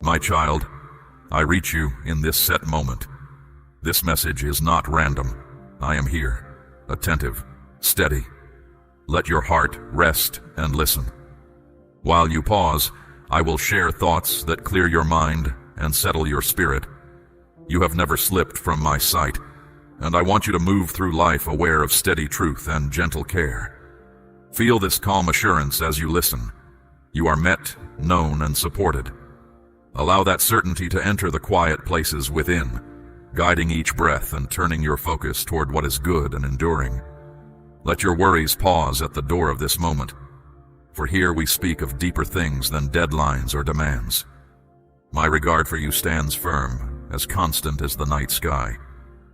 My child, I reach you in this set moment. This message is not random. I am here, attentive, steady. Let your heart rest and listen. While you pause, I will share thoughts that clear your mind and settle your spirit. You have never slipped from my sight, and I want you to move through life aware of steady truth and gentle care. Feel this calm assurance as you listen. You are met, known, and supported. Allow that certainty to enter the quiet places within, guiding each breath and turning your focus toward what is good and enduring. Let your worries pause at the door of this moment, for here we speak of deeper things than deadlines or demands. My regard for you stands firm, as constant as the night sky.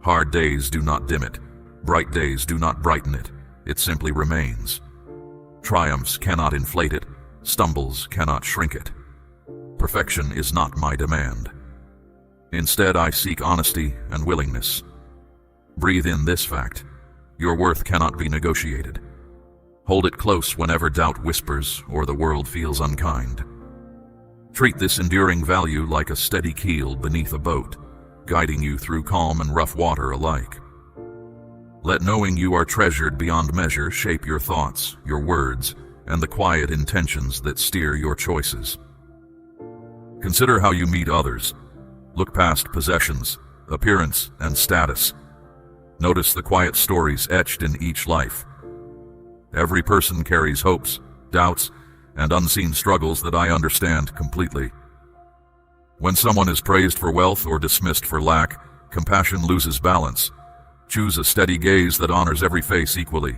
Hard days do not dim it. Bright days do not brighten it. It simply remains. Triumphs cannot inflate it. Stumbles cannot shrink it. Perfection is not my demand. Instead, I seek honesty and willingness. Breathe in this fact. Your worth cannot be negotiated. Hold it close whenever doubt whispers or the world feels unkind. Treat this enduring value like a steady keel beneath a boat, guiding you through calm and rough water alike. Let knowing you are treasured beyond measure shape your thoughts, your words, and the quiet intentions that steer your choices. Consider how you meet others. Look past possessions, appearance, and status. Notice the quiet stories etched in each life. Every person carries hopes, doubts, and unseen struggles that I understand completely. When someone is praised for wealth or dismissed for lack, compassion loses balance. Choose a steady gaze that honors every face equally.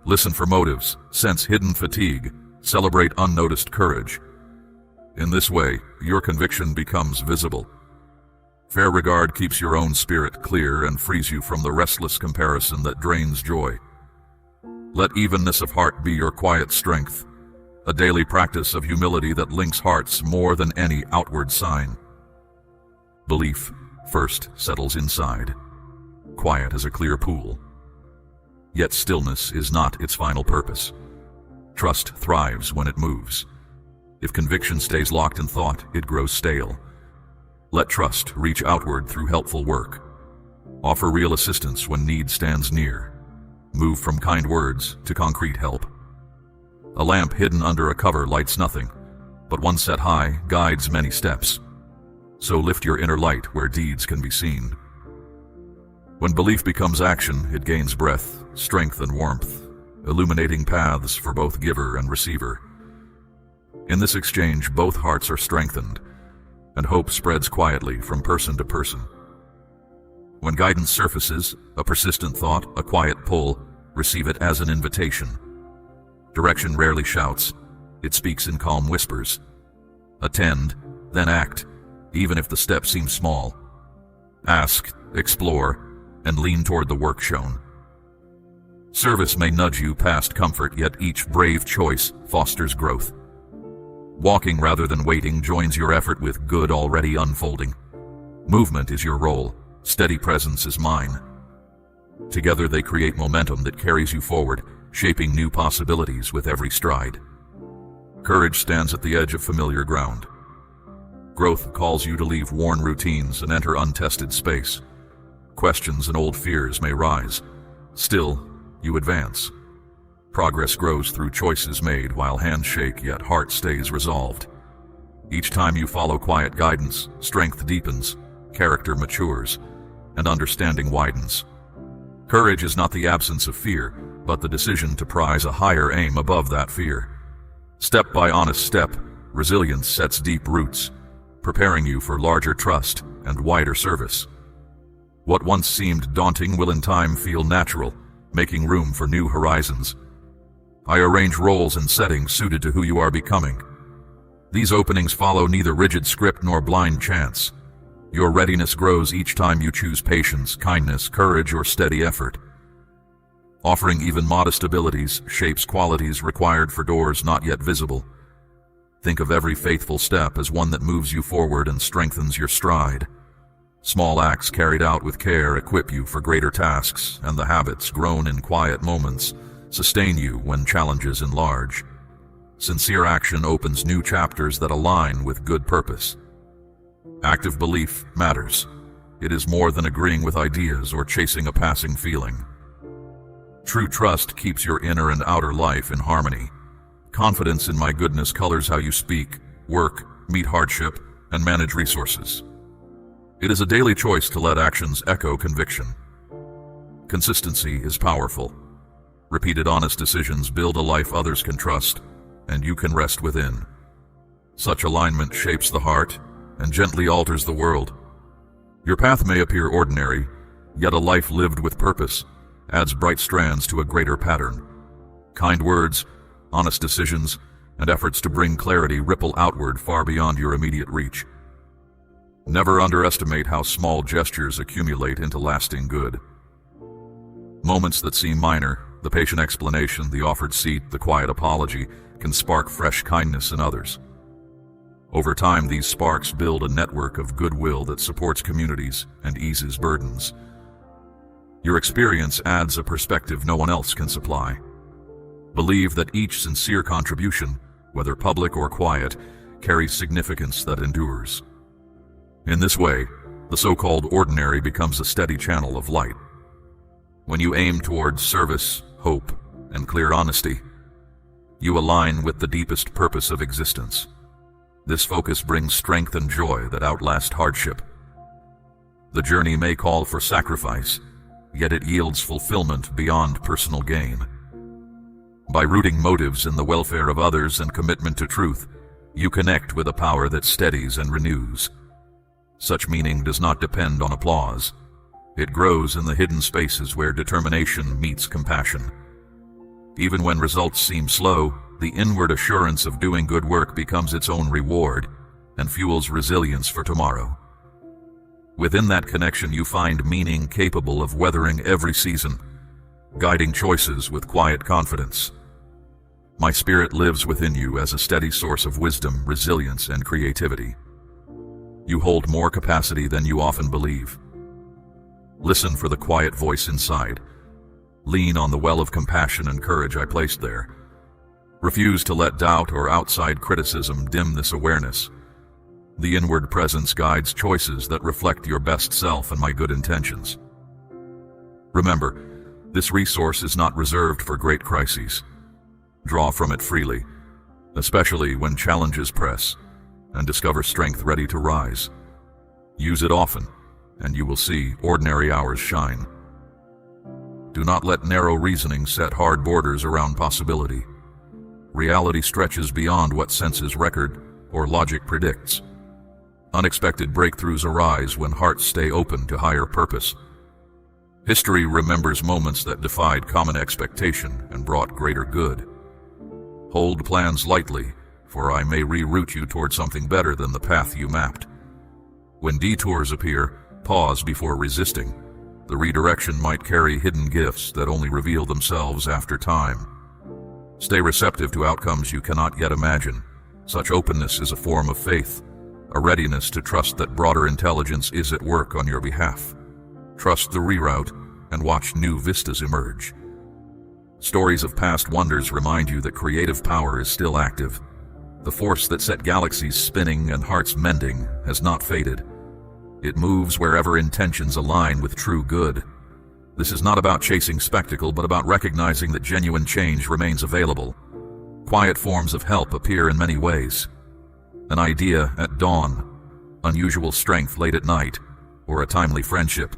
Listen for motives, sense hidden fatigue, celebrate unnoticed courage. In this way, your conviction becomes visible. Fair regard keeps your own spirit clear and frees you from the restless comparison that drains joy. Let evenness of heart be your quiet strength, a daily practice of humility that links hearts more than any outward sign. Belief first settles inside, quiet as a clear pool. Yet stillness is not its final purpose. Trust thrives when it moves. If conviction stays locked in thought, it grows stale. Let trust reach outward through helpful work. Offer real assistance when need stands near. Move from kind words to concrete help. A lamp hidden under a cover lights nothing, but one set high guides many steps. So lift your inner light where deeds can be seen. When belief becomes action, it gains breadth, strength, and warmth, illuminating paths for both giver and receiver. In this exchange, both hearts are strengthened, and hope spreads quietly from person to person. When guidance surfaces, a persistent thought, a quiet pull, receive it as an invitation. Direction rarely shouts, it speaks in calm whispers. Attend, then act, even if the step seems small. Ask, explore, and lean toward the work shown. Service may nudge you past comfort, yet each brave choice fosters growth. Walking rather than waiting joins your effort with good already unfolding. Movement is your role, steady presence is mine. Together they create momentum that carries you forward, shaping new possibilities with every stride. Courage stands at the edge of familiar ground. Growth calls you to leave worn routines and enter untested space. Questions and old fears may rise. Still, you advance. Progress grows through choices made while hands shake yet heart stays resolved. Each time you follow quiet guidance, strength deepens, character matures, and understanding widens. Courage is not the absence of fear, but the decision to prize a higher aim above that fear. Step by honest step, resilience sets deep roots, preparing you for larger trust and wider service. What once seemed daunting will in time feel natural, making room for new horizons. I arrange roles and settings suited to who you are becoming. These openings follow neither rigid script nor blind chance. Your readiness grows each time you choose patience, kindness, courage, or steady effort. Offering even modest abilities shapes qualities required for doors not yet visible. Think of every faithful step as one that moves you forward and strengthens your stride. Small acts carried out with care equip you for greater tasks, and the habits grown in quiet moments sustain you when challenges enlarge. Sincere action opens new chapters that align with good purpose. Active belief matters. It is more than agreeing with ideas or chasing a passing feeling. True trust keeps your inner and outer life in harmony. Confidence in my goodness colors how you speak, work, meet hardship, and manage resources. It is a daily choice to let actions echo conviction. Consistency is powerful. Repeated honest decisions build a life others can trust, and you can rest within. Such alignment shapes the heart and gently alters the world. Your path may appear ordinary, yet a life lived with purpose adds bright strands to a greater pattern. Kind words, honest decisions, and efforts to bring clarity ripple outward far beyond your immediate reach. Never underestimate how small gestures accumulate into lasting good. Moments that seem minor, the patient explanation, the offered seat, the quiet apology, can spark fresh kindness in others. Over time, these sparks build a network of goodwill that supports communities and eases burdens. Your experience adds a perspective no one else can supply. Believe that each sincere contribution, whether public or quiet, carries significance that endures. In this way, the so-called ordinary becomes a steady channel of light. When you aim towards service, hope, and clear honesty, you align with the deepest purpose of existence. This focus brings strength and joy that outlast hardship. The journey may call for sacrifice, yet it yields fulfillment beyond personal gain. By rooting motives in the welfare of others and commitment to truth, you connect with a power that steadies and renews. Such meaning does not depend on applause. It grows in the hidden spaces where determination meets compassion. Even when results seem slow, the inward assurance of doing good work becomes its own reward and fuels resilience for tomorrow. Within that connection, you find meaning capable of weathering every season, guiding choices with quiet confidence. My spirit lives within you as a steady source of wisdom, resilience, and creativity. You hold more capacity than you often believe. Listen for the quiet voice inside. Lean on the well of compassion and courage I placed there. Refuse to let doubt or outside criticism dim this awareness. The inward presence guides choices that reflect your best self and my good intentions. Remember, this resource is not reserved for great crises. Draw from it freely, especially when challenges press, and discover strength ready to rise. Use it often, and you will see ordinary hours shine. Do not let narrow reasoning set hard borders around possibility. Reality stretches beyond what senses record or logic predicts. Unexpected breakthroughs arise when hearts stay open to higher purpose. History remembers moments that defied common expectation and brought greater good. Hold plans lightly, for I may reroute you toward something better than the path you mapped. When detours appear, pause before resisting. The redirection might carry hidden gifts that only reveal themselves after time. Stay receptive to outcomes you cannot yet imagine. Such openness is a form of faith, a readiness to trust that broader intelligence is at work on your behalf. Trust the reroute and watch new vistas emerge. Stories of past wonders remind you that creative power is still active. The force that set galaxies spinning and hearts mending has not faded. It moves wherever intentions align with true good. This is not about chasing spectacle, but about recognizing that genuine change remains available. Quiet forms of help appear in many ways. An idea at dawn, unusual strength late at night, or a timely friendship.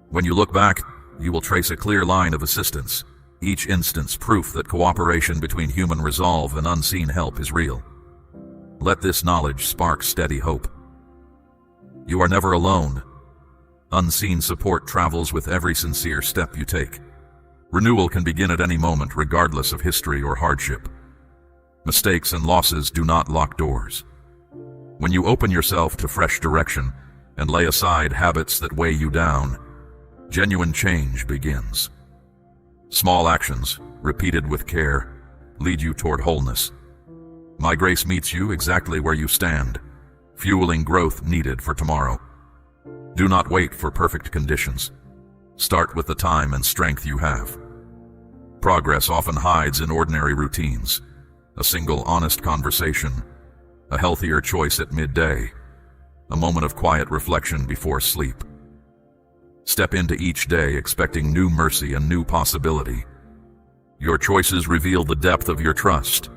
When you look back, you will trace a clear line of assistance, each instance proof that cooperation between human resolve and unseen help is real. Let this knowledge spark steady hope. You are never alone. Unseen support travels with every sincere step you take. Renewal can begin at any moment, regardless of history or hardship. Mistakes and losses do not lock doors. When you open yourself to fresh direction and lay aside habits that weigh you down, genuine change begins. Small actions, repeated with care, lead you toward wholeness. My grace meets you exactly where you stand, fueling growth needed for tomorrow. Do not wait for perfect conditions. Start with the time and strength you have. Progress often hides in ordinary routines. A single honest conversation, a healthier choice at midday, a moment of quiet reflection before sleep. Step into each day expecting new mercy and new possibility. Your choices reveal the depth of your trust.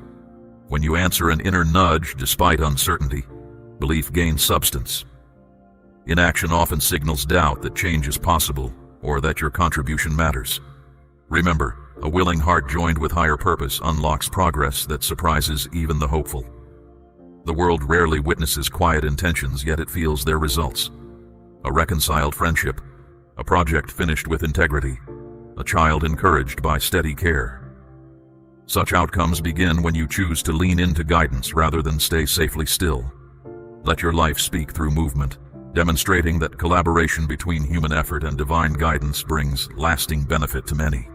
When you answer an inner nudge despite uncertainty, belief gains substance. Inaction often signals doubt that change is possible or that your contribution matters. Remember, a willing heart joined with higher purpose unlocks progress that surprises even the hopeful. The world rarely witnesses quiet intentions, yet it feels their results. A reconciled friendship, a project finished with integrity, a child encouraged by steady care. Such outcomes begin when you choose to lean into guidance rather than stay safely still. Let your life speak through movement, demonstrating that collaboration between human effort and divine guidance brings lasting benefit to many.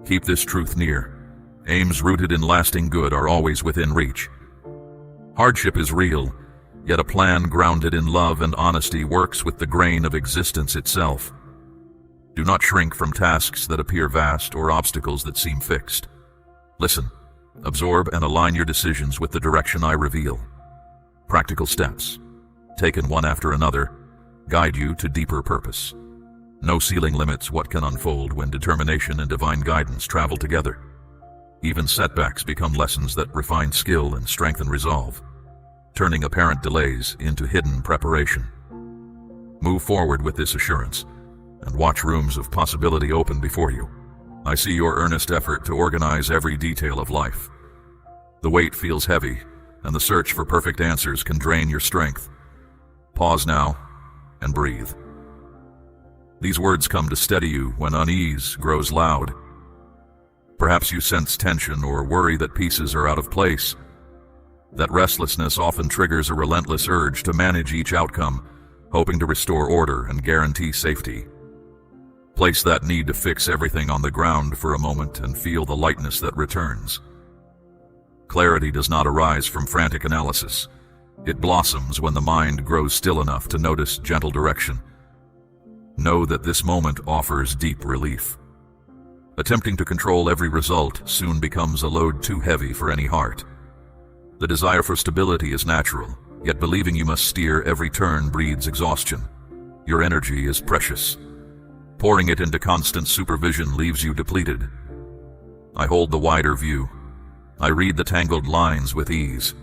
Keep this truth near. Aims rooted in lasting good are always within reach. Hardship is real, yet a plan grounded in love and honesty works with the grain of existence itself. Do not shrink from tasks that appear vast or obstacles that seem fixed. Listen, absorb, and align your decisions with the direction I reveal. Practical steps, taken one after another, guide you to deeper purpose. No ceiling limits what can unfold when determination and divine guidance travel together. Even setbacks become lessons that refine skill and strengthen resolve, turning apparent delays into hidden preparation. Move forward with this assurance, and watch rooms of possibility open before you. I see your earnest effort to organize every detail of life. The weight feels heavy, and the search for perfect answers can drain your strength. Pause now, and breathe. These words come to steady you when unease grows loud. Perhaps you sense tension or worry that pieces are out of place. That restlessness often triggers a relentless urge to manage each outcome, hoping to restore order and guarantee safety. Place that need to fix everything on the ground for a moment and feel the lightness that returns. Clarity does not arise from frantic analysis. It blossoms when the mind grows still enough to notice gentle direction. Know that this moment offers deep relief. Attempting to control every result soon becomes a load too heavy for any heart. The desire for stability is natural, yet believing you must steer every turn breeds exhaustion. Your energy is precious. Pouring it into constant supervision leaves you depleted. I hold the wider view. I read the tangled lines with ease.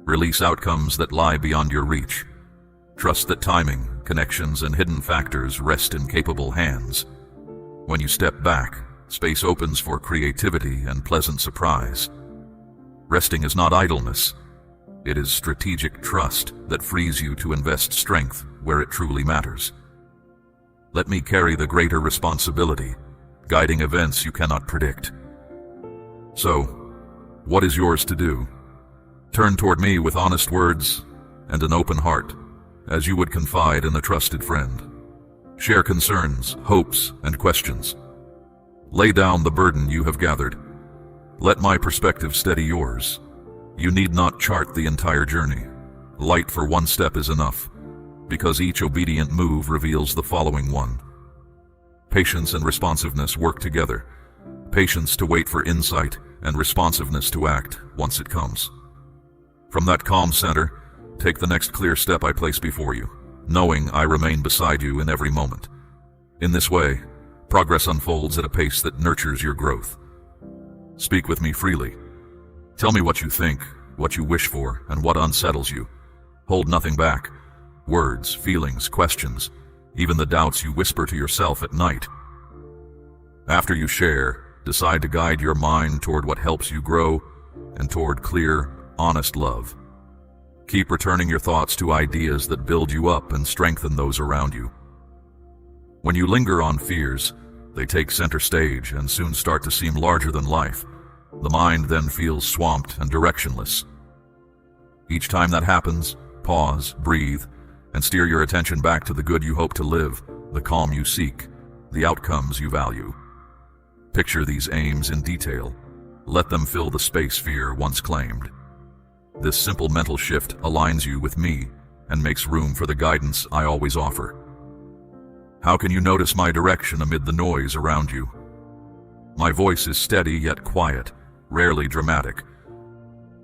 Release outcomes that lie beyond your reach. Trust that timing, connections, and hidden factors rest in capable hands. When you step back, space opens for creativity and pleasant surprise. Resting is not idleness. It is strategic trust that frees you to invest strength where it truly matters. Let me carry the greater responsibility, guiding events you cannot predict. So, what is yours to do? Turn toward me with honest words and an open heart, as you would confide in a trusted friend. Share concerns, hopes, and questions. Lay down the burden you have gathered. Let my perspective steady yours. You need not chart the entire journey. Light for one step is enough, because each obedient move reveals the following one. Patience and responsiveness work together. Patience to wait for insight, and responsiveness to act once it comes. From that calm center, take the next clear step I place before you, knowing I remain beside you in every moment. In this way, progress unfolds at a pace that nurtures your growth. Speak with me freely. Tell me what you think, what you wish for, and what unsettles you. Hold nothing back. Words, feelings, questions, even the doubts you whisper to yourself at night. After you share, decide to guide your mind toward what helps you grow and toward clear, honest love. Keep returning your thoughts to ideas that build you up and strengthen those around you. When you linger on fears, they take center stage and soon start to seem larger than life. The mind then feels swamped and directionless. Each time that happens, pause, breathe, and steer your attention back to the good you hope to live, the calm you seek, the outcomes you value. Picture these aims in detail. Let them fill the space fear once claimed. This simple mental shift aligns you with me and makes room for the guidance I always offer. How can you notice my direction amid the noise around you? My voice is steady yet quiet, rarely dramatic.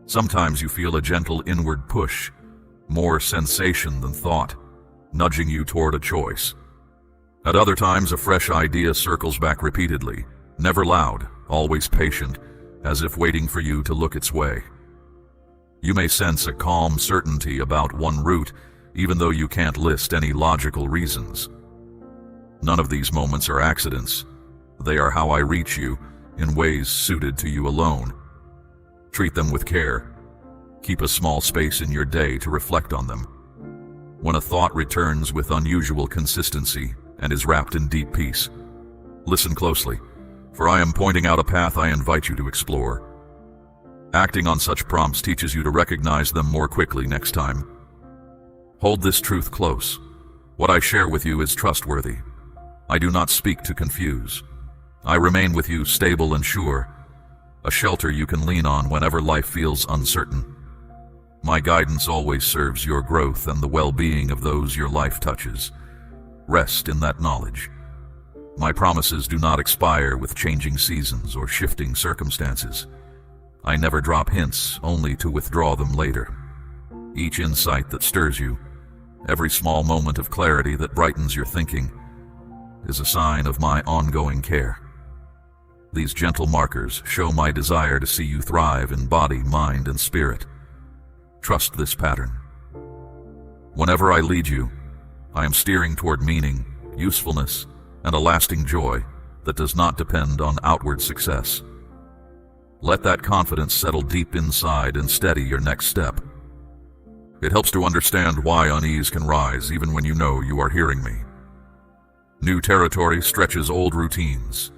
Sometimes you feel a gentle inward push, more sensation than thought, nudging you toward a choice. At other times, a fresh idea circles back repeatedly, never loud, always patient, as if waiting for you to look its way. You may sense a calm certainty about one route, even though you can't list any logical reasons. None of these moments are accidents. They are how I reach you, in ways suited to you alone. Treat them with care. Keep a small space in your day to reflect on them. When a thought returns with unusual consistency and is wrapped in deep peace, listen closely, for I am pointing out a path I invite you to explore. Acting on such prompts teaches you to recognize them more quickly next time. Hold this truth close. What I share with you is trustworthy. I do not speak to confuse. I remain with you stable and sure, a shelter you can lean on whenever life feels uncertain. My guidance always serves your growth and the well-being of those your life touches. Rest in that knowledge. My promises do not expire with changing seasons or shifting circumstances. I never drop hints, only to withdraw them later. Each insight that stirs you, every small moment of clarity that brightens your thinking, is a sign of my ongoing care. These gentle markers show my desire to see you thrive in body, mind, and spirit. Trust this pattern. Whenever I lead you, I am steering toward meaning, usefulness, and a lasting joy that does not depend on outward success. Let that confidence settle deep inside and steady your next step. It helps to understand why unease can rise even when you know you are hearing me. New territory stretches old routines,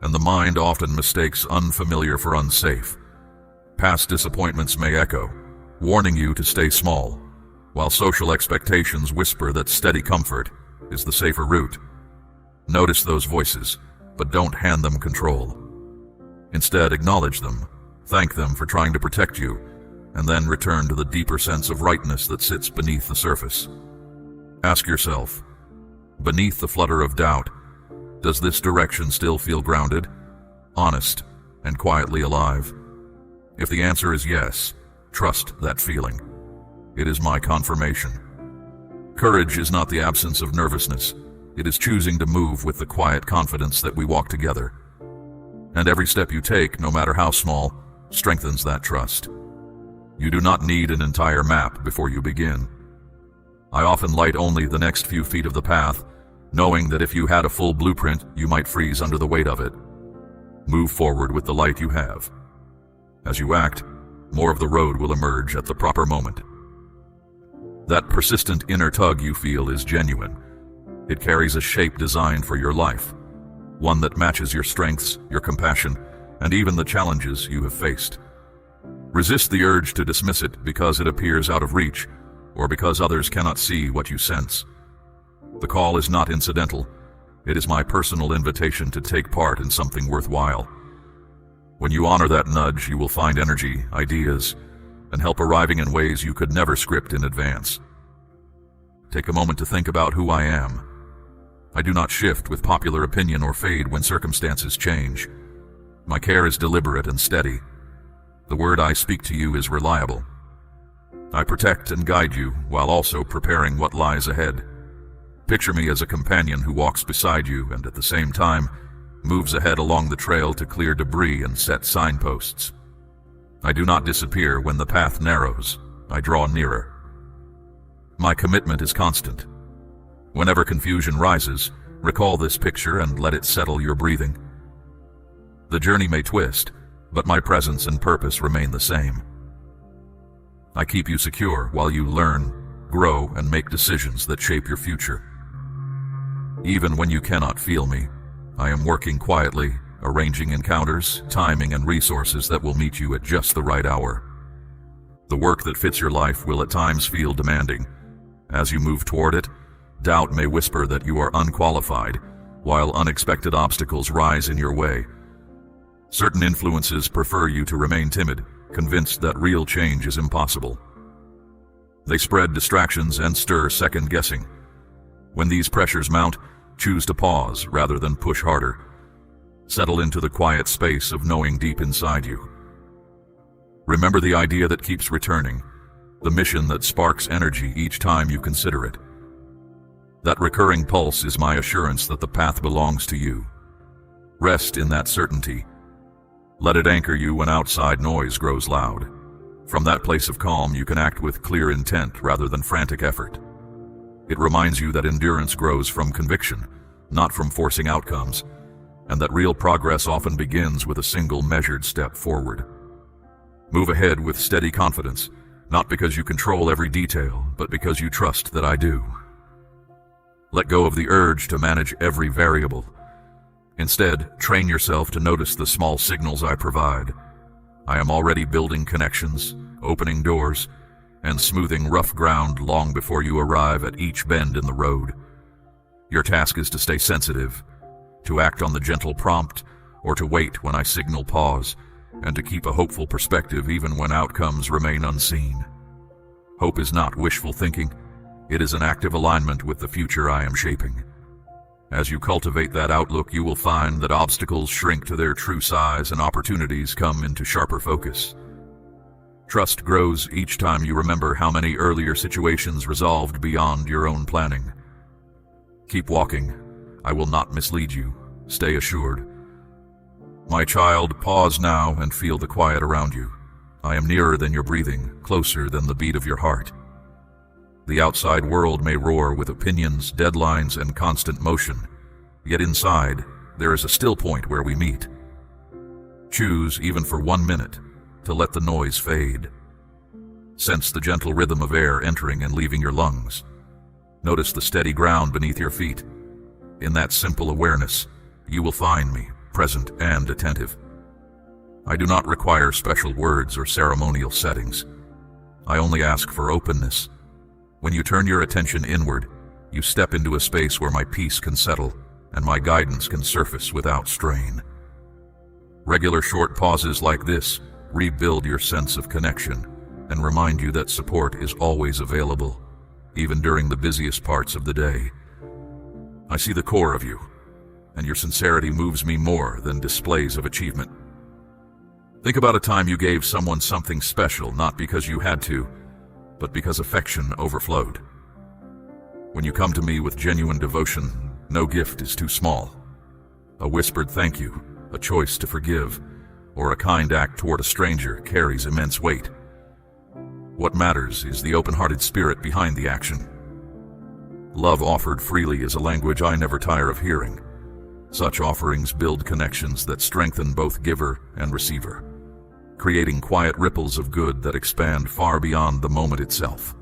and the mind often mistakes unfamiliar for unsafe. Past disappointments may echo, warning you to stay small, while social expectations whisper that steady comfort is the safer route. Notice those voices, but don't hand them control. Instead, acknowledge them, thank them for trying to protect you, and then return to the deeper sense of rightness that sits beneath the surface. Ask yourself, beneath the flutter of doubt, does this direction still feel grounded, honest, and quietly alive? If the answer is yes, trust that feeling. It is my confirmation. Courage is not the absence of nervousness. It is choosing to move with the quiet confidence that we walk together. And every step you take, no matter how small, strengthens that trust. You do not need an entire map before you begin. I often light only the next few feet of the path, knowing that if you had a full blueprint, you might freeze under the weight of it. Move forward with the light you have. As you act, more of the road will emerge at the proper moment. That persistent inner tug you feel is genuine. It carries a shape designed for your life, one that matches your strengths, your compassion, and even the challenges you have faced. Resist the urge to dismiss it because it appears out of reach, or because others cannot see what you sense. The call is not incidental. It is my personal invitation to take part in something worthwhile. When you honor that nudge, you will find energy, ideas, and help arriving in ways you could never script in advance. Take a moment to think about who I am. I do not shift with popular opinion or fade when circumstances change. My care is deliberate and steady. The word I speak to you is reliable. I protect and guide you while also preparing what lies ahead. Picture me as a companion who walks beside you and at the same time moves ahead along the trail to clear debris and set signposts. I do not disappear when the path narrows. I draw nearer. My commitment is constant. Whenever confusion rises, recall this picture and let it settle your breathing. The journey may twist, but my presence and purpose remain the same. I keep you secure while you learn, grow, and make decisions that shape your future. Even when you cannot feel me, I am working quietly, arranging encounters, timing, and resources that will meet you at just the right hour. The work that fits your life will at times feel demanding. As you move toward it, doubt may whisper that you are unqualified, while unexpected obstacles rise in your way. Certain influences prefer you to remain timid, convinced that real change is impossible. They spread distractions and stir second-guessing. When these pressures mount, choose to pause rather than push harder. Settle into the quiet space of knowing deep inside you. Remember the idea that keeps returning. the mission that sparks energy each time you consider it. That recurring pulse is my assurance that the path belongs to you. Rest in that certainty. Let it anchor you when outside noise grows loud. From that place of calm, you can act with clear intent rather than frantic effort. It reminds you that endurance grows from conviction, not from forcing outcomes, and that real progress often begins with a single measured step forward. Move ahead with steady confidence, not because you control every detail, but because you trust that I do. Let go of the urge to manage every variable. Instead, train yourself to notice the small signals I provide. I am already building connections, opening doors, and smoothing rough ground long before you arrive at each bend in the road. Your task is to stay sensitive, to act on the gentle prompt, or to wait when I signal pause, and to keep a hopeful perspective even when outcomes remain unseen. Hope is not wishful thinking. It is an active alignment with the future I am shaping. As you cultivate that outlook, you will find that obstacles shrink to their true size and opportunities come into sharper focus. Trust grows each time you remember how many earlier situations resolved beyond your own planning. Keep walking. I will not mislead you. Stay assured. My child, pause now and feel the quiet around you. I am nearer than your breathing, closer than the beat of your heart. The outside world may roar with opinions, deadlines, and constant motion, yet inside, there is a still point where we meet. Choose, even for 1 minute, to let the noise fade. Sense the gentle rhythm of air entering and leaving your lungs. Notice the steady ground beneath your feet. In that simple awareness, you will find me, present and attentive. I do not require special words or ceremonial settings. I only ask for openness. When you turn your attention inward, you step into a space where my peace can settle and my guidance can surface without strain. Regular short pauses like this rebuild your sense of connection and remind you that support is always available, even during the busiest parts of the day. I see the core of you, and your sincerity moves me more than displays of achievement. Think about a time you gave someone something special, not because you had to, but because affection overflowed. When you come to me with genuine devotion, no gift is too small. A whispered thank you, a choice to forgive, or a kind act toward a stranger carries immense weight. What matters is the open-hearted spirit behind the action. Love offered freely is a language I never tire of hearing. Such offerings build connections that strengthen both giver and receiver, creating quiet ripples of good that expand far beyond the moment itself.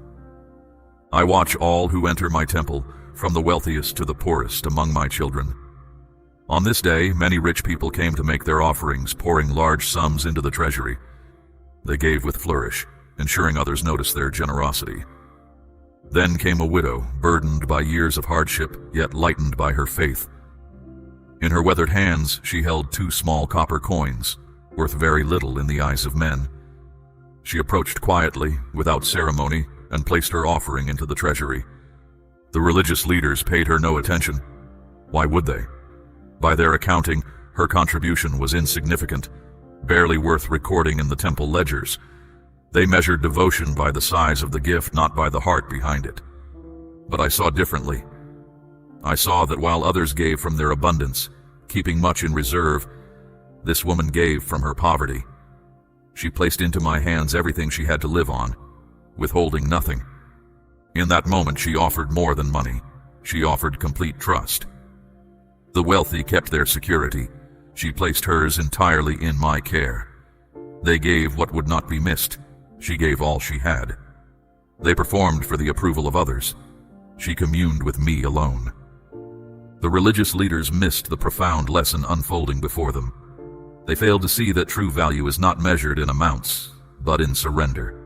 I watch all who enter my temple, from the wealthiest to the poorest among my children. On this day, many rich people came to make their offerings, pouring large sums into the treasury. They gave with flourish, ensuring others noticed their generosity. Then came a widow, burdened by years of hardship, yet lightened by her faith. In her weathered hands, she held 2 small copper coins, worth very little in the eyes of men. She approached quietly, without ceremony, and placed her offering into the treasury. The religious leaders paid her no attention. Why would they? By their accounting, her contribution was insignificant, barely worth recording in the temple ledgers. They measured devotion by the size of the gift, not by the heart behind it. But I saw differently. I saw that while others gave from their abundance, keeping much in reserve, this woman gave from her poverty. She placed into my hands everything she had to live on, withholding nothing. In that moment, she offered more than money. She offered complete trust. The wealthy kept their security. She placed hers entirely in my care. They gave what would not be missed. She gave all she had. They performed for the approval of others. She communed with me alone. The religious leaders missed the profound lesson unfolding before them. They failed to see that true value is not measured in amounts, but in surrender.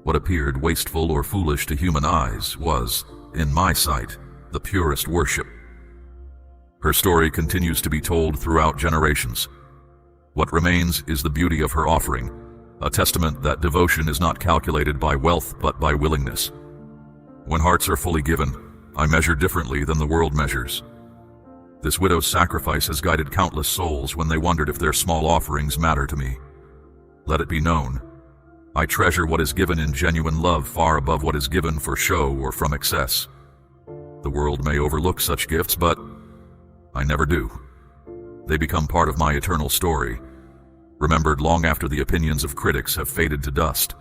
What appeared wasteful or foolish to human eyes was, in my sight, the purest worship. Her story continues to be told throughout generations. What remains is the beauty of her offering, a testament that devotion is not calculated by wealth but by willingness. When hearts are fully given, I measure differently than the world measures. This widow's sacrifice has guided countless souls when they wondered if their small offerings matter to me. Let it be known, I treasure what is given in genuine love far above what is given for show or from excess. The world may overlook such gifts, but I never do. They become part of my eternal story, remembered long after the opinions of critics have faded to dust.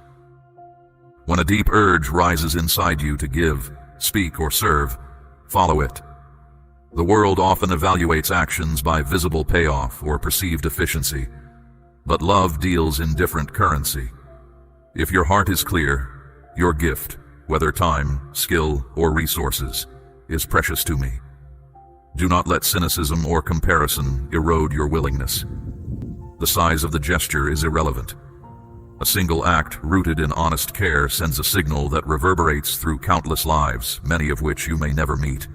When a deep urge rises inside you to give, speak, or serve, follow it. The world often evaluates actions by visible payoff or perceived efficiency, but love deals in different currency. If your heart is clear, your gift, whether time, skill, or resources, is precious to me. Do not let cynicism or comparison erode your willingness. The size of the gesture is irrelevant. A single act rooted in honest care sends a signal that reverberates through countless lives, many of which you may never meet.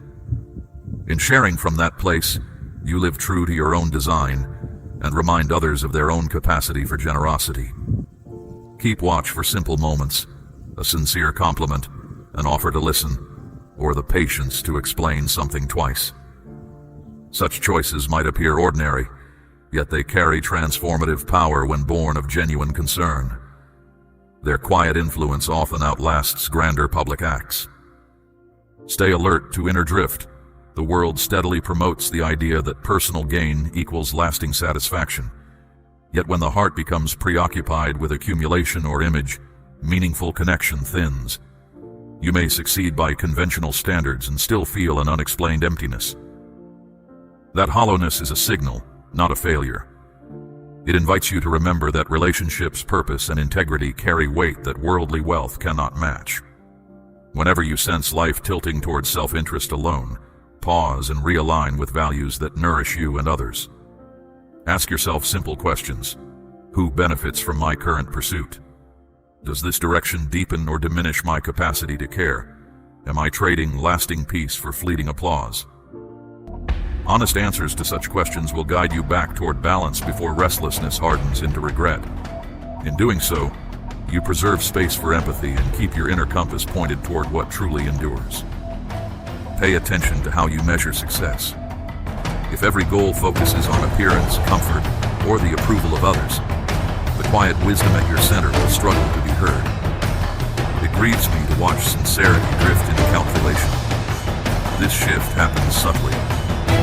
In sharing from that place, you live true to your own design and remind others of their own capacity for generosity. Keep watch for simple moments, a sincere compliment, an offer to listen, or the patience to explain something twice. Such choices might appear ordinary, yet they carry transformative power when born of genuine concern. Their quiet influence often outlasts grander public acts. Stay alert to inner drift. The world steadily promotes the idea that personal gain equals lasting satisfaction. Yet when the heart becomes preoccupied with accumulation or image, meaningful connection thins. You may succeed by conventional standards and still feel an unexplained emptiness. That hollowness is a signal, not a failure. It invites you to remember that relationships, purpose, and integrity carry weight that worldly wealth cannot match. Whenever you sense life tilting towards self-interest alone, pause and realign with values that nourish you and others. Ask yourself simple questions. Who benefits from my current pursuit? Does this direction deepen or diminish my capacity to care? Am I trading lasting peace for fleeting applause? Honest answers to such questions will guide you back toward balance before restlessness hardens into regret. In doing so, you preserve space for empathy and keep your inner compass pointed toward what truly endures. Pay attention to how you measure success. If every goal focuses on appearance, comfort, or the approval of others, the quiet wisdom at your center will struggle to be heard. It grieves me to watch sincerity drift into calculation. This shift happens subtly.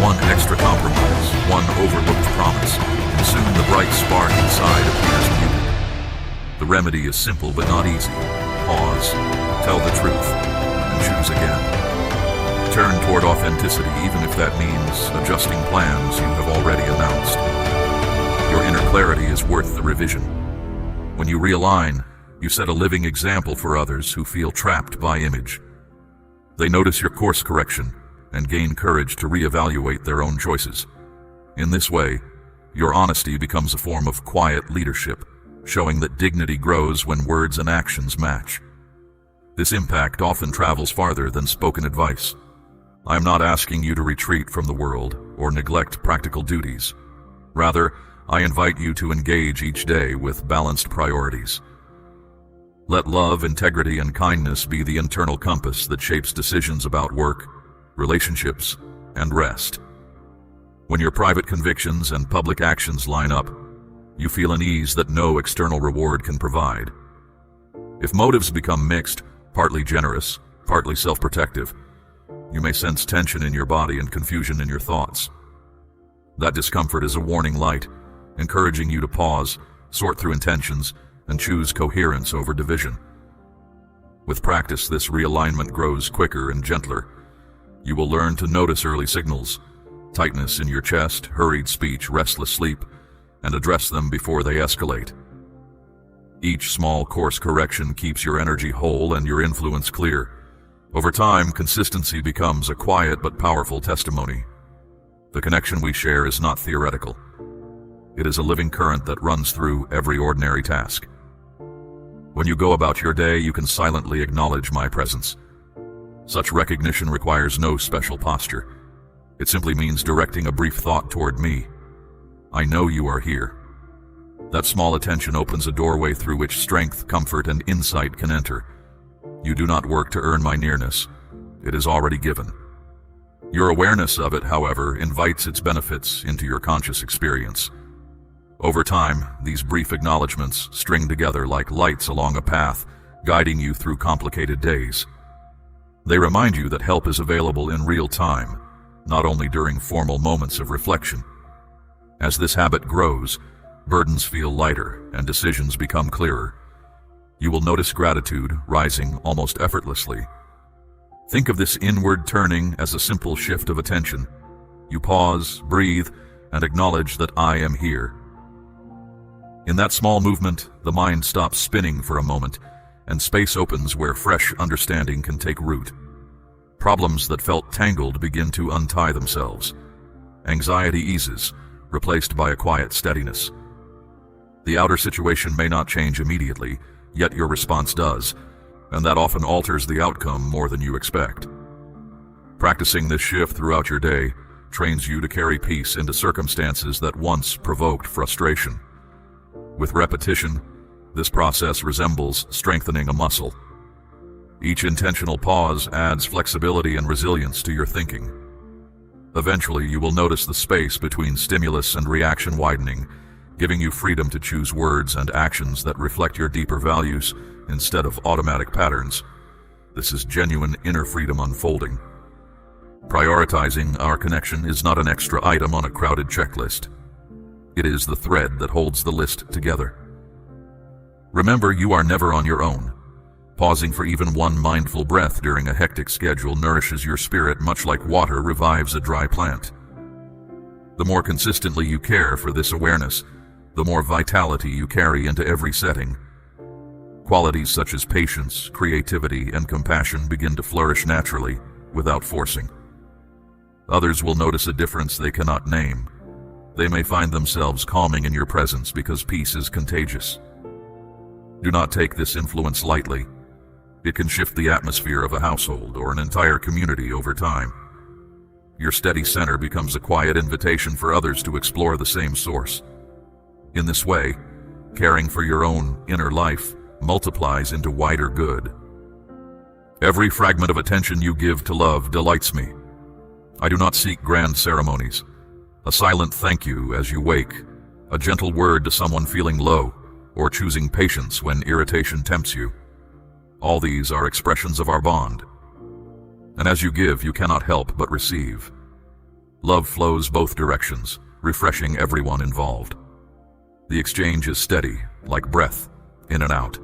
One extra compromise, one overlooked promise, and soon the bright spark inside appears muted. The remedy is simple but not easy. Pause, tell the truth, and choose again. Turn toward authenticity even if that means adjusting plans you have already announced. Your inner clarity is worth the revision. When you realign, you set a living example for others who feel trapped by image. They notice your course correction and gain courage to reevaluate their own choices. In this way, your honesty becomes a form of quiet leadership, showing that dignity grows when words and actions match. This impact often travels farther than spoken advice. I am not asking you to retreat from the world or neglect practical duties. Rather, I invite you to engage each day with balanced priorities. Let love, integrity, and kindness be the internal compass that shapes decisions about work, relationships, and rest. When your private convictions and public actions line up, you feel an ease that no external reward can provide. If motives become mixed, partly generous, partly self-protective, you may sense tension in your body and confusion in your thoughts. That discomfort is a warning light, encouraging you to pause, sort through intentions, and choose coherence over division. With practice, this realignment grows quicker and gentler. You will learn to notice early signals, tightness in your chest, hurried speech, restless sleep, and address them before they escalate. Each small course correction keeps your energy whole and your influence clear. Over time, consistency becomes a quiet but powerful testimony. The connection we share is not theoretical. It is a living current that runs through every ordinary task. When you go about your day, you can silently acknowledge my presence. Such recognition requires no special posture. It simply means directing a brief thought toward me. I know you are here. That small attention opens a doorway through which strength, comfort, and insight can enter. You do not work to earn my nearness. It is already given. Your awareness of it, however, invites its benefits into your conscious experience. Over time, these brief acknowledgments string together like lights along a path, guiding you through complicated days. They remind you that help is available in real time, not only during formal moments of reflection. As this habit grows, burdens feel lighter and decisions become clearer. You will notice gratitude rising almost effortlessly. Think of this inward turning as a simple shift of attention. You pause, breathe, and acknowledge that I am here. In that small movement, the mind stops spinning for a moment, and space opens where fresh understanding can take root. Problems that felt tangled begin to untie themselves. Anxiety eases, replaced by a quiet steadiness. The outer situation may not change immediately, yet your response does, and that often alters the outcome more than you expect. Practicing this shift throughout your day trains you to carry peace into circumstances that once provoked frustration. With repetition, this process resembles strengthening a muscle. Each intentional pause adds flexibility and resilience to your thinking. Eventually, you will notice the space between stimulus and reaction widening, giving you freedom to choose words and actions that reflect your deeper values instead of automatic patterns. This is genuine inner freedom unfolding. Prioritizing our connection is not an extra item on a crowded checklist. It is the thread that holds the list together. Remember, you are never on your own. Pausing for even one mindful breath during a hectic schedule nourishes your spirit much like water revives a dry plant. The more consistently you care for this awareness, the more vitality you carry into every setting. Qualities such as patience, creativity, and compassion begin to flourish naturally, without forcing. Others will notice a difference they cannot name. They may find themselves calming in your presence because peace is contagious. Do not take this influence lightly. It can shift the atmosphere of a household or an entire community over time. Your steady center becomes a quiet invitation for others to explore the same source. In this way, caring for your own inner life multiplies into wider good. Every fragment of attention you give to love delights me. I do not seek grand ceremonies. A silent thank you as you wake, a gentle word to someone feeling low, or choosing patience when irritation tempts you. All these are expressions of our bond. And as you give, you cannot help but receive. Love flows both directions, refreshing everyone involved. The exchange is steady, like breath, in and out.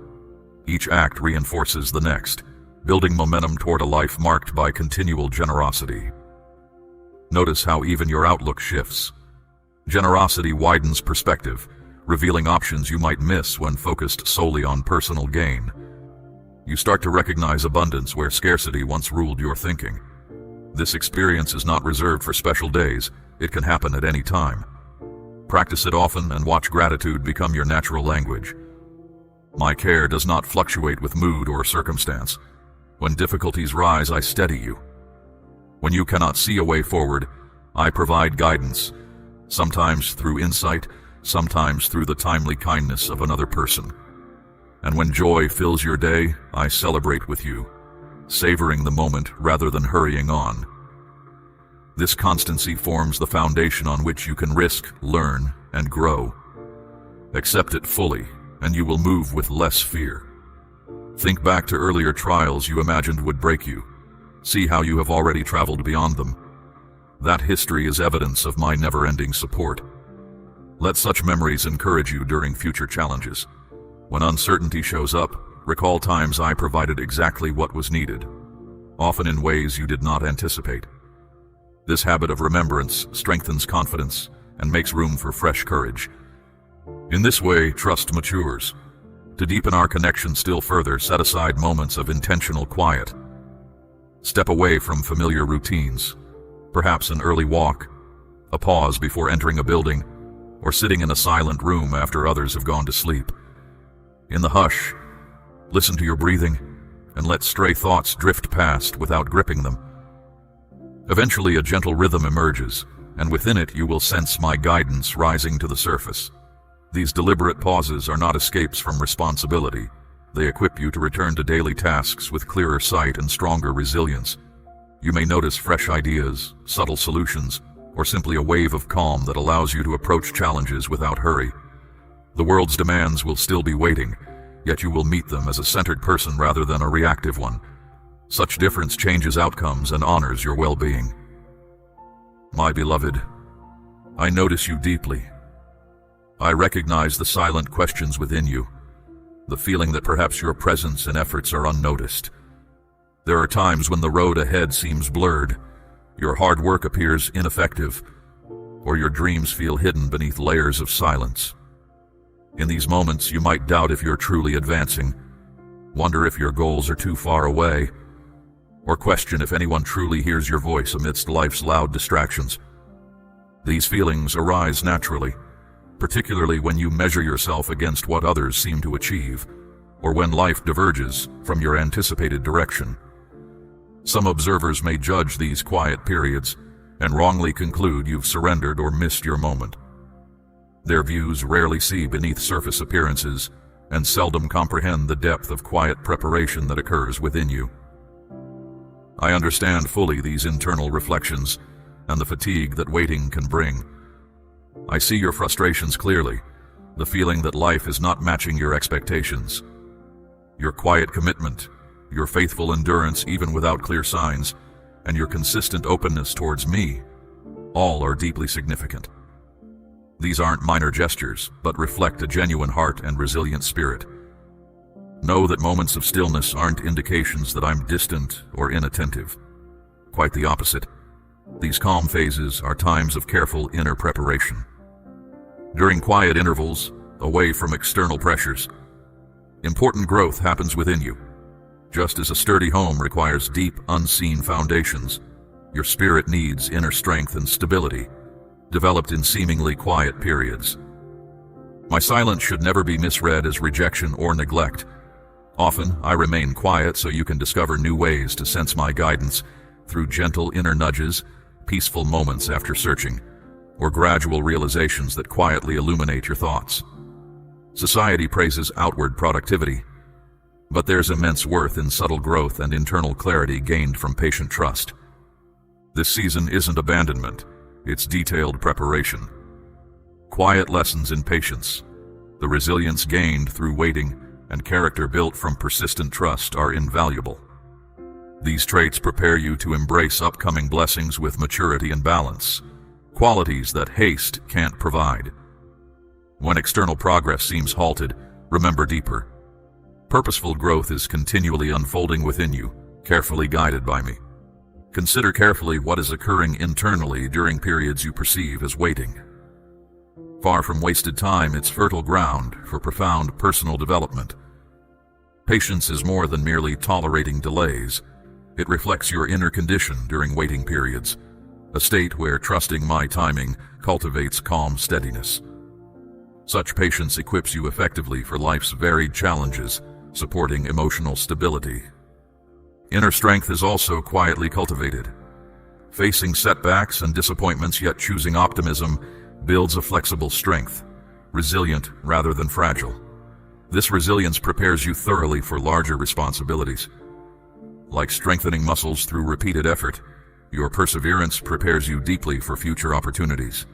Each act reinforces the next, building momentum toward a life marked by continual generosity. Notice how even your outlook shifts. Generosity widens perspective, revealing options you might miss when focused solely on personal gain. You start to recognize abundance where scarcity once ruled your thinking. This experience is not reserved for special days. It can happen at any time. Practice it often and watch gratitude become your natural language. My care does not fluctuate with mood or circumstance. When difficulties rise, I steady you. When you cannot see a way forward, I provide guidance, sometimes through insight, sometimes through the timely kindness of another person. And when joy fills your day, I celebrate with you, savoring the moment rather than hurrying on. This constancy forms the foundation on which you can risk, learn, and grow. Accept it fully, and you will move with less fear. Think back to earlier trials you imagined would break you. See how you have already traveled beyond them. That history is evidence of my never-ending support. Let such memories encourage you during future challenges. When uncertainty shows up, recall times I provided exactly what was needed, often in ways you did not anticipate. This habit of remembrance strengthens confidence and makes room for fresh courage. In this way, trust matures. To deepen our connection still further, set aside moments of intentional quiet. Step away from familiar routines, perhaps an early walk, a pause before entering a building, or sitting in a silent room after others have gone to sleep. In the hush, listen to your breathing and let stray thoughts drift past without gripping them. Eventually, a gentle rhythm emerges, and within it you will sense my guidance rising to the surface. These deliberate pauses are not escapes from responsibility. They equip you to return to daily tasks with clearer sight and stronger resilience. You may notice fresh ideas, subtle solutions, or simply a wave of calm that allows you to approach challenges without hurry. The world's demands will still be waiting, yet you will meet them as a centered person rather than a reactive one. Such difference changes outcomes and honors your well-being. My beloved, I notice you deeply. I recognize the silent questions within you, the feeling that perhaps your presence and efforts are unnoticed. There are times when the road ahead seems blurred, your hard work appears ineffective, or your dreams feel hidden beneath layers of silence. In these moments, you might doubt if you're truly advancing, wonder if your goals are too far away, or question if anyone truly hears your voice amidst life's loud distractions. These feelings arise naturally, particularly when you measure yourself against what others seem to achieve, or when life diverges from your anticipated direction. Some observers may judge these quiet periods and wrongly conclude you've surrendered or missed your moment. Their views rarely see beneath surface appearances and seldom comprehend the depth of quiet preparation that occurs within you. I understand fully these internal reflections and the fatigue that waiting can bring. I see your frustrations clearly, the feeling that life is not matching your expectations. Your quiet commitment, your faithful endurance even without clear signs, and your consistent openness towards me, all are deeply significant. These aren't minor gestures, but reflect a genuine heart and resilient spirit. Know that moments of stillness aren't indications that I'm distant or inattentive. Quite the opposite. These calm phases are times of careful inner preparation. During quiet intervals, away from external pressures, important growth happens within you. Just as a sturdy home requires deep, unseen foundations, your spirit needs inner strength and stability, developed in seemingly quiet periods. My silence should never be misread as rejection or neglect. Often, I remain quiet so you can discover new ways to sense my guidance through gentle inner nudges, peaceful moments after searching, or gradual realizations that quietly illuminate your thoughts. Society praises outward productivity, but there's immense worth in subtle growth and internal clarity gained from patient trust. This season isn't abandonment, it's detailed preparation. Quiet lessons in patience, the resilience gained through waiting, and character built from persistent trust are invaluable. These traits prepare you to embrace upcoming blessings with maturity and balance, qualities that haste can't provide. When external progress seems halted, remember deeper. Purposeful growth is continually unfolding within you, carefully guided by me. Consider carefully what is occurring internally during periods you perceive as waiting. Far from wasted time, it's fertile ground for profound personal development. Patience is more than merely tolerating delays. It reflects your inner condition during waiting periods, a state where trusting my timing cultivates calm steadiness. Such patience equips you effectively for life's varied challenges, supporting emotional stability. Inner strength is also quietly cultivated. Facing setbacks and disappointments yet choosing optimism builds a flexible strength, resilient rather than fragile. This resilience prepares you thoroughly for larger responsibilities. Like strengthening muscles through repeated effort, your perseverance prepares you deeply for future opportunities.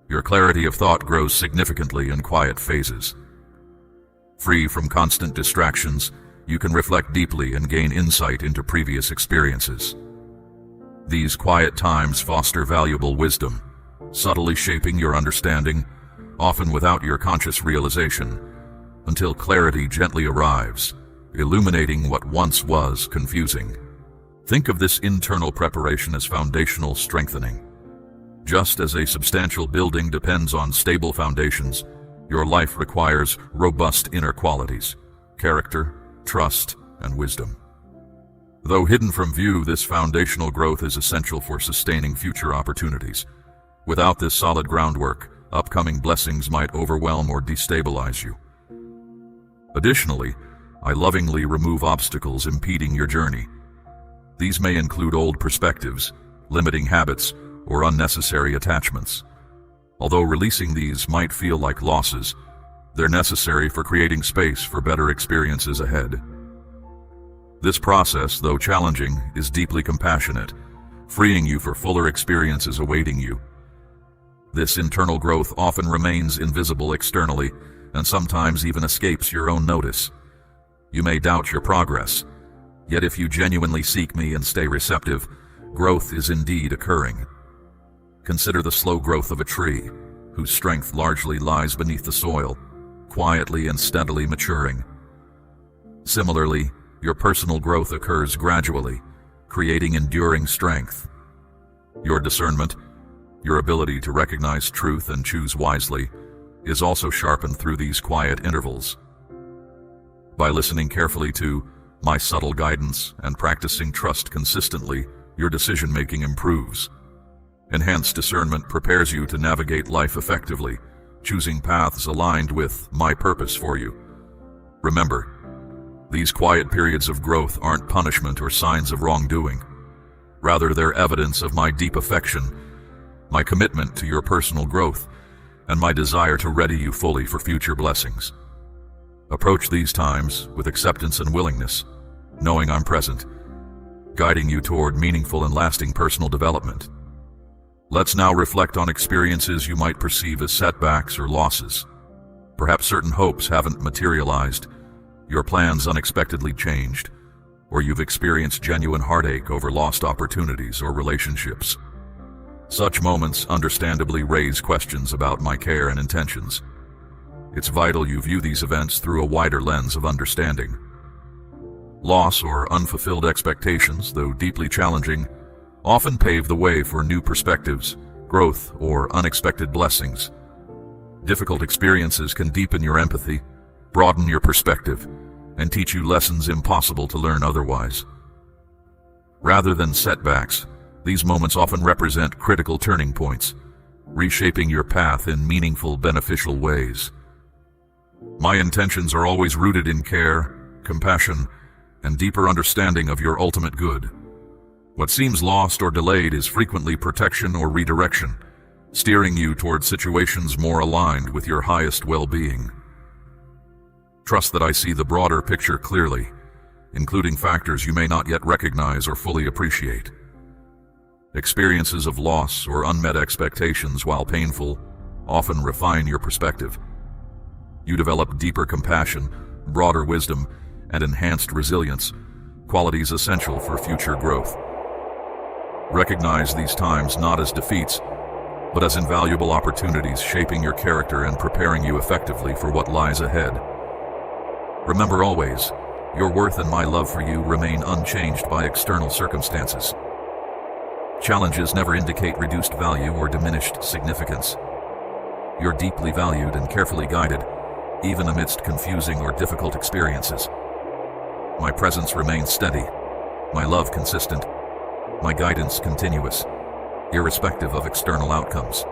Your clarity of thought grows significantly in quiet phases. Free from constant distractions, you can reflect deeply and gain insight into previous experiences. These quiet times foster valuable wisdom, subtly shaping your understanding, often without your conscious realization, until clarity gently arrives, illuminating what once was confusing. Think of this internal preparation as foundational strengthening. Just as a substantial building depends on stable foundations, your life requires robust inner qualities, character, trust, and wisdom. Though hidden from view, this foundational growth is essential for sustaining future opportunities. Without this solid groundwork, upcoming blessings might overwhelm or destabilize you. Additionally, I lovingly remove obstacles impeding your journey. These may include old perspectives, limiting habits, or unnecessary attachments. Although releasing these might feel like losses, they're necessary for creating space for better experiences ahead. This process, though challenging, is deeply compassionate, freeing you for fuller experiences awaiting you. This internal growth often remains invisible externally and sometimes even escapes your own notice. You may doubt your progress, yet if you genuinely seek me and stay receptive, growth is indeed occurring. Consider the slow growth of a tree, whose strength largely lies beneath the soil, quietly and steadily maturing. Similarly, your personal growth occurs gradually, creating enduring strength. Your discernment, your ability to recognize truth and choose wisely, is also sharpened through these quiet intervals. By listening carefully to my subtle guidance and practicing trust consistently, your decision-making improves. Enhanced discernment prepares you to navigate life effectively, choosing paths aligned with my purpose for you. Remember, these quiet periods of growth aren't punishment or signs of wrongdoing. Rather, they're evidence of my deep affection, my commitment to your personal growth, and my desire to ready you fully for future blessings. Approach these times with acceptance and willingness, knowing I'm present, guiding you toward meaningful and lasting personal development. Let's now reflect on experiences you might perceive as setbacks or losses. Perhaps certain hopes haven't materialized, your plans unexpectedly changed, or you've experienced genuine heartache over lost opportunities or relationships. Such moments understandably raise questions about my care and intentions. It's vital you view these events through a wider lens of understanding. Loss or unfulfilled expectations, though deeply challenging, often pave the way for new perspectives, growth, or unexpected blessings. Difficult experiences can deepen your empathy, broaden your perspective, and teach you lessons impossible to learn otherwise. Rather than setbacks, these moments often represent critical turning points, reshaping your path in meaningful, beneficial ways. My intentions are always rooted in care, compassion, and deeper understanding of your ultimate good. What seems lost or delayed is frequently protection or redirection, steering you toward situations more aligned with your highest well-being. Trust that I see the broader picture clearly, including factors you may not yet recognize or fully appreciate. Experiences of loss or unmet expectations, while painful, often refine your perspective. You develop deeper compassion, broader wisdom, and enhanced resilience, qualities essential for future growth. Recognize these times not as defeats, but as invaluable opportunities shaping your character and preparing you effectively for what lies ahead. Remember always, your worth and my love for you remain unchanged by external circumstances. Challenges never indicate reduced value or diminished significance. You're deeply valued and carefully guided, even amidst confusing or difficult experiences. My presence remains steady, my love consistent, my guidance continuous, irrespective of external outcomes.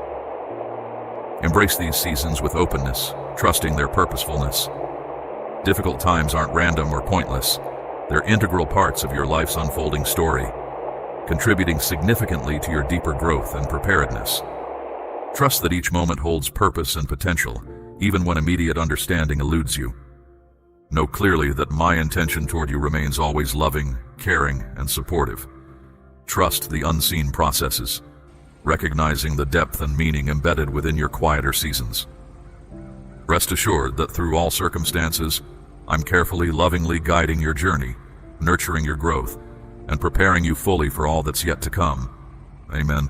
Embrace these seasons with openness, trusting their purposefulness. Difficult times aren't random or pointless. They're integral parts of your life's unfolding story, contributing significantly to your deeper growth and preparedness. Trust that each moment holds purpose and potential, even when immediate understanding eludes you. Know clearly that my intention toward you remains always loving, caring, and supportive. Trust the unseen processes, recognizing the depth and meaning embedded within your quieter seasons. Rest assured that through all circumstances, I'm carefully, lovingly guiding your journey, nurturing your growth, and preparing you fully for all that's yet to come. Amen.